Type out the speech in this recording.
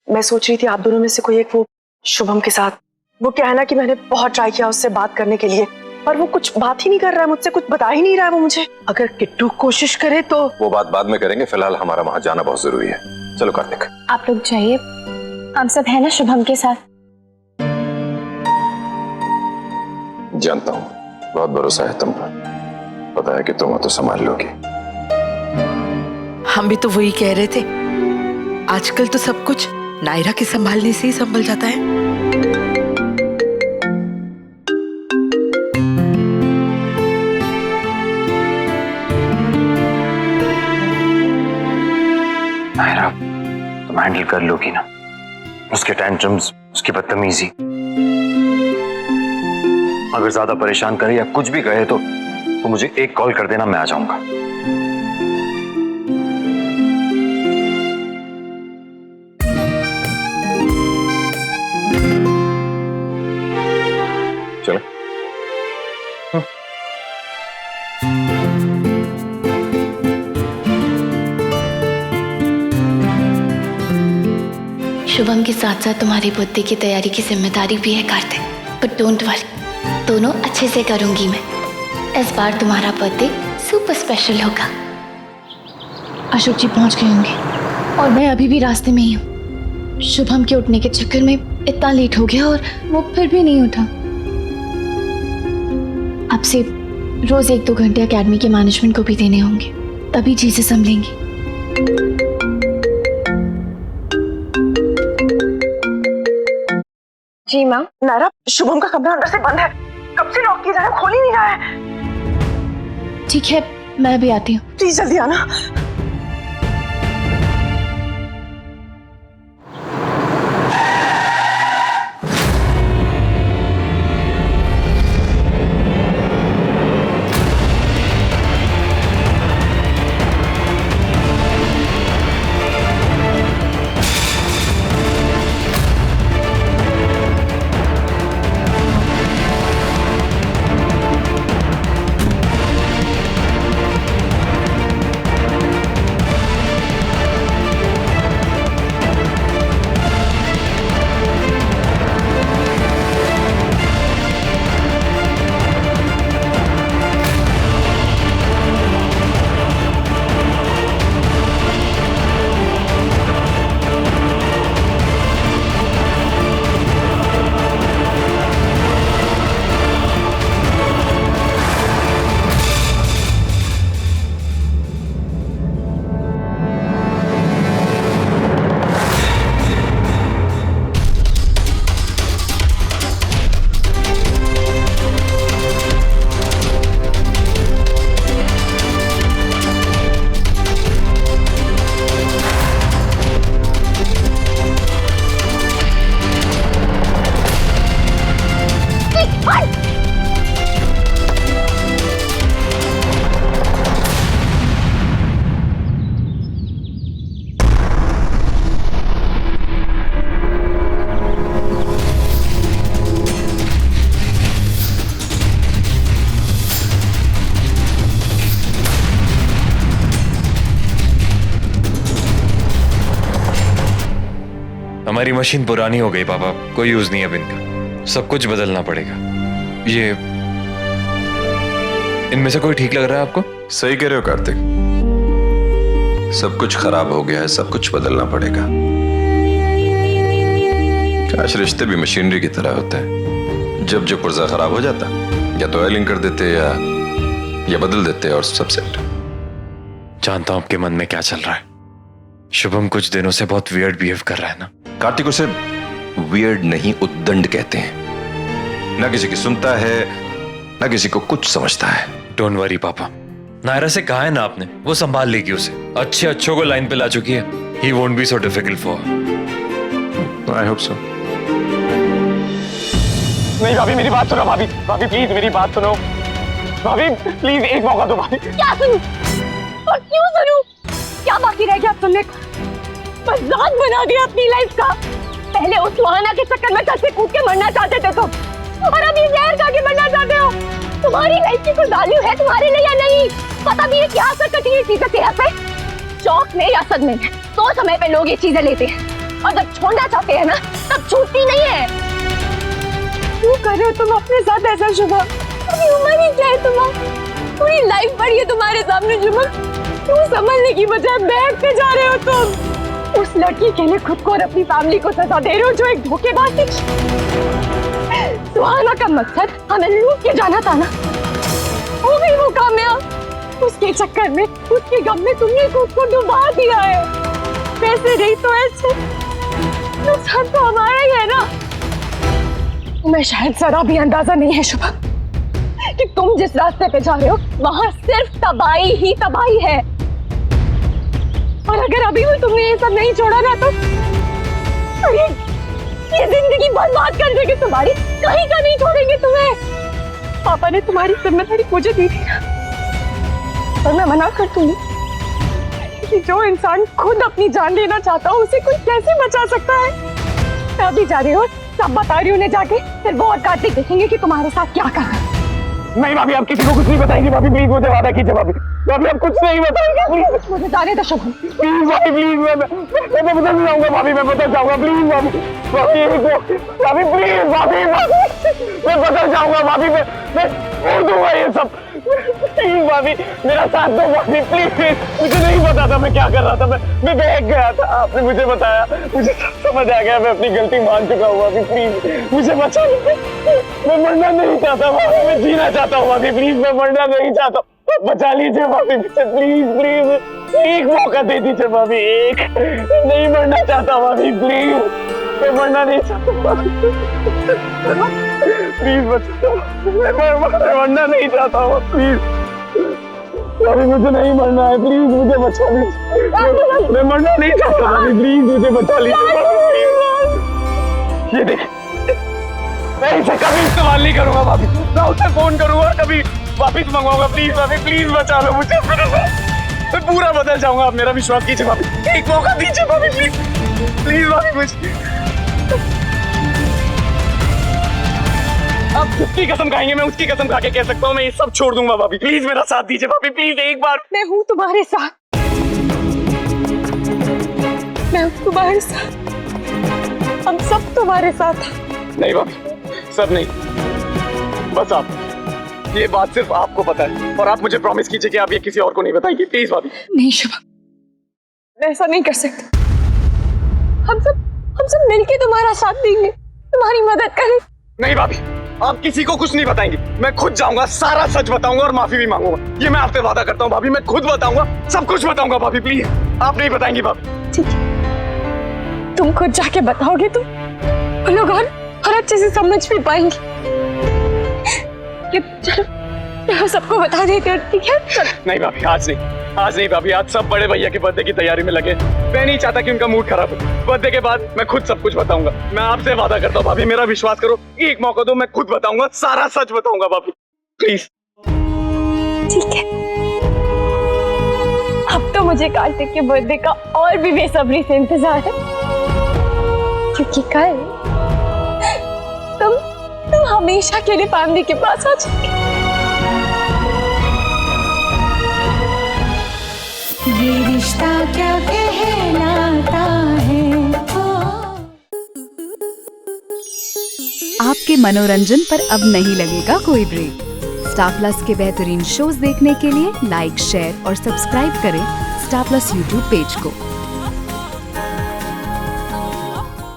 मैं सोच रही थी आप दोनों में से कोई एक, वो शुभम के साथ। वो क्या है ना कि मैंने बहुत ट्राई किया उससे बात करने के लिए, पर वो कुछ बात ही नहीं कर रहा है मुझसे, कुछ बता ही नहीं रहा है वो मुझे। अगर किट्टू कोशिश करे तो। वो बात बाद में करेंगे, फिलहाल हमारा वहां जाना बहुत जरूरी है। चलो कार्तिक, आप लोग जाइए, हम सब है ना शुभम के साथ। जानता हूँ, बहुत भरोसा है तुम पर, पता है कि तुम तो संभाल लोगी। हम भी तो वही कह रहे थे, आजकल तो सब कुछ नायरा के संभालने से ही संभल जाता है। नायरा, तुम हैंडल कर लोगी ना उसके टेंट्रम्स, उसकी बदतमीजी। अगर ज्यादा परेशान करे या कुछ भी कहे तो मुझे एक कॉल कर देना, मैं आ जाऊंगा। चलो। शुभम के साथ साथ तुम्हारी बुद्धि की तैयारी की जिम्मेदारी भी है कार्तिक, बट डोंट वरी, दोनों अच्छे से करूंगी मैं। इस बार तुम्हारा बर्थडे सुपर स्पेशल होगा। अशोक जी पहुंच गए होंगे और मैं अभी भी रास्ते में ही हूँ। शुभम के उठने के चक्कर में इतना लेट हो गया और वो फिर भी नहीं उठा। अब से रोज 1-2 घंटे एकेडमी के मैनेजमेंट को भी देने होंगे, तभी चीजें संभलेंगी। जी माँ। नायरा, शुभम का कमरा अंदर से बंद है, कब से लॉक किया जा रहा है, खोल ही नहीं रहा है। ठीक है, मैं भी आती हूँ। प्लीज जल्दी आना। हमारी मशीन पुरानी हो गई पापा, कोई यूज नहीं है अब इनका, सब कुछ बदलना पड़ेगा। ये इनमें से कोई ठीक लग रहा है आपको? सही कह रहे हो कार्तिक, सब कुछ खराब हो गया है, सब कुछ बदलना पड़ेगा। काश रिश्ते भी मशीनरी की तरह होते हैं, जब जो पुर्जा खराब हो जाता या तो ऑयलिंग कर देते या बदल देते और सब सेट। जानता हूं आपके मन में क्या चल रहा है। शुभम कुछ दिनों से बहुत वियर्ड बिहेव कर रहा है ना। कार्तिक, उसे वियर्ड नहीं उद्दंड कहते हैं। ना किसी की सुनता है, ना किसी को कुछ समझता है। डोंट वरी पापा, नायरा से कहा है ना आपने, वो संभाल लेगी उसे। अच्छे अच्छों को लाइन पे ला चुकी है। He won't be so difficult for her. I hope so. नहीं भाभी, मेरी बात सुनो भाभी, भाभी प्लीज मेरी बात सुनो, भाभी प्लीज एक मौका दो भाभी। क्या सुनूं? और क्यों सुनूं? क्या बाकी रह गया तुमने? मजाक बना दिया अपनी लाइफ का। पहले उस सुहाना के चक्कर में छत से कूद के मरना चाहते थे तुम, और अभी जहर खा के मरना चाहते हो। तुम्हारी लाइफ की कोई वैल्यू है तुम्हारे लिए या नहीं? पता भी है क्या असर करती है चीजें सेहत पे? शौक में या सदमे में, तो समय पे लोग ये चीजें लेते हैं। और जब छोड़ना चाहते हैं ना तब छूटती नहीं है। क्यों कर रहे हो तुम अपने साथ ऐसा शुभम? अभी उम्र ही क्या है तुम्हारी? पूरी लाइफ पड़ी है तुम्हारे सामने शुभम। क्यों संभलने की बजाय बैठते जा रहे हो तुम? उस लड़की के लिए खुद को और अपनी फैमिली को सजा दे रहे हो जो एक धोखेबाज थी। सुहाना का मकसद हमें लूट के जाना था ना, हो गई वो कामयाब। उसके चक्कर में, उसके गम में तुमने खुद को डुबा दिया है। वैसे नहीं तो ऐसे नुकसान तो हमारा ही है ना। तुम्हें शायद जरा भी अंदाजा नहीं है शुभम कि तुम जिस रास्ते पे जा रहे हो वहां सिर्फ तबाही ही तबाही है। और अगर अभी भी तुमने ये सब नहीं छोड़ा ना तो अरे ये जिंदगी बर्बाद कर देंगे तुम्हारी। कहीं का नहीं छोड़ेंगे तुम्हें। पापा ने तुम्हारी जिम्मेदारी मुझे दी थी ना, और मैं मना कर दूंगी कि जो इंसान खुद अपनी जान लेना चाहता हो उसे कोई कैसे बचा सकता है। मैं अभी जा रही हूँ, सब बता रही हूँ उन्हें जाके, फिर वो और कार्तिक देखेंगे कि तुम्हारे साथ क्या करना है। नहीं भाभी, आप किसी को कुछ नहीं बताएंगे भाभी, प्लीज मुझे वादा कीजिए भाभी। भाभी आप कुछ नहीं बताएंगे प्लीज। मुझे जाने दो शुभम। प्लीज भाभी, प्लीज मैं बदल जाऊंगा भाभी, मैं बदल जाऊंगा प्लीज भाभी। भाभी भाभी प्लीज भाभी, मैं बदल जाऊंगा भाभी, मैं छोड़ दूंगा ये सब। प्लीज भाभी मेरा साथ दो भाभी प्लीज। मुझे नहीं पता था मैं क्या कर रहा था, मैं बहक गया था। आपने मुझे बताया, मुझे सब समझ आ गया, मैं अपनी गलती मान चुका हूँ भाभी। प्लीज मुझे बचा लीजिए, मैं मरना नहीं चाहता भाभी, मैं जीना चाहता हूँ भाभी। प्लीज मैं मरना नहीं चाहता, बचा लीजिए भाभी मुझे प्लीज। प्लीज एक मौका दे दीजिए भाभी, एक। नहीं मरना चाहता भाभी, प्लीज मैं मरना नहीं चाहता भाभी। प्लीज बचा, मैं मरना नहीं चाहता हूँ प्लीज भाभी, मुझे नहीं मरना है, प्लीज मुझे बचा लीजिए। मैं मरना नहीं चाहता भाभी, प्लीज मुझे बचा लीजिए। ये देख, मैं इसे कभी इस्तेमाल नहीं करूंगा भाभी, मैं उसे फोन करूंगा, कभी वापिस मंगवाऊंगा। प्लीज भाभी, प्लीज बचा लो मुझे, मैं पूरा बदल जाऊंगा। आप मेरा विश्वास कीजिए भाभी, एक मौका दीजिए भाभी, प्लीज प्लीज भाभी मुझे। आप जिसकी कसम खाएंगे मैं उसकी कसम खा के कह सकता हूँ मैं ये सब छोड़ दूंगा भाभी। प्लीज मेरा साथ दीजिए भाभी, प्लीज एक बार। मैं हूँ तुम्हारे साथ, मैं हूँ तुम्हारे साथ, हम सब तुम्हारे साथ हैं। नहीं भाभी, सब नहीं, बस आप। ये बात सिर्फ आपको पता है और आप मुझे प्रॉमिस कीजिए कि आप ये किसी और को नहीं बताएंगे प्लीज भाभी। नहीं शुभम, मैं ऐसा नहीं कर सकता। हम सब मिलके तुम्हारा साथ देंगे, तुम्हारी मदद करें। नहीं भाभी, आप किसी को कुछ नहीं बताएंगे, मैं खुद जाऊंगा, सारा सच बताऊंगा और माफी भी मांगूंगा। ये मैं आपसे वादा करता हूँ भाभी, मैं खुद बताऊंगा, सब कुछ बताऊंगा भाभी। प्लीज आप नहीं बताएंगी भाभी। ठीक है, तुम खुद जाके बताओगे तो वो लोग और अच्छे से समझ भी पाएंगे। चलो सबको बता देते हैं, ठीक है? नहीं भाभी, आज नहीं भाभी, आज सब बड़े भैया के बर्थडे की तैयारी में लगे। मैं नहीं चाहता कि उनका मूड खराब हो। बर्थडे के बाद मैं खुद सब कुछ बताऊंगा। मैं आपसे वादा करता हूँ भाभी, मेरा विश्वास करो, एक मौका दो, मैं खुद बताऊंगा, सारा सच बताऊंगा भाभी, प्लीज। ठीक है, अब तो मुझे कार्तिक के बर्थडे का और भी बेसब्री से इंतजार है, क्योंकि कल तुम हमेशा के लिए फैमिली के पास आ जाओगे। ये रिश्ता क्या कहलाता है। आपके मनोरंजन पर अब नहीं लगेगा कोई ब्रेक। स्टार प्लस के बेहतरीन शोज देखने के लिए लाइक, शेयर और सब्सक्राइब करें स्टार प्लस यूट्यूब पेज को।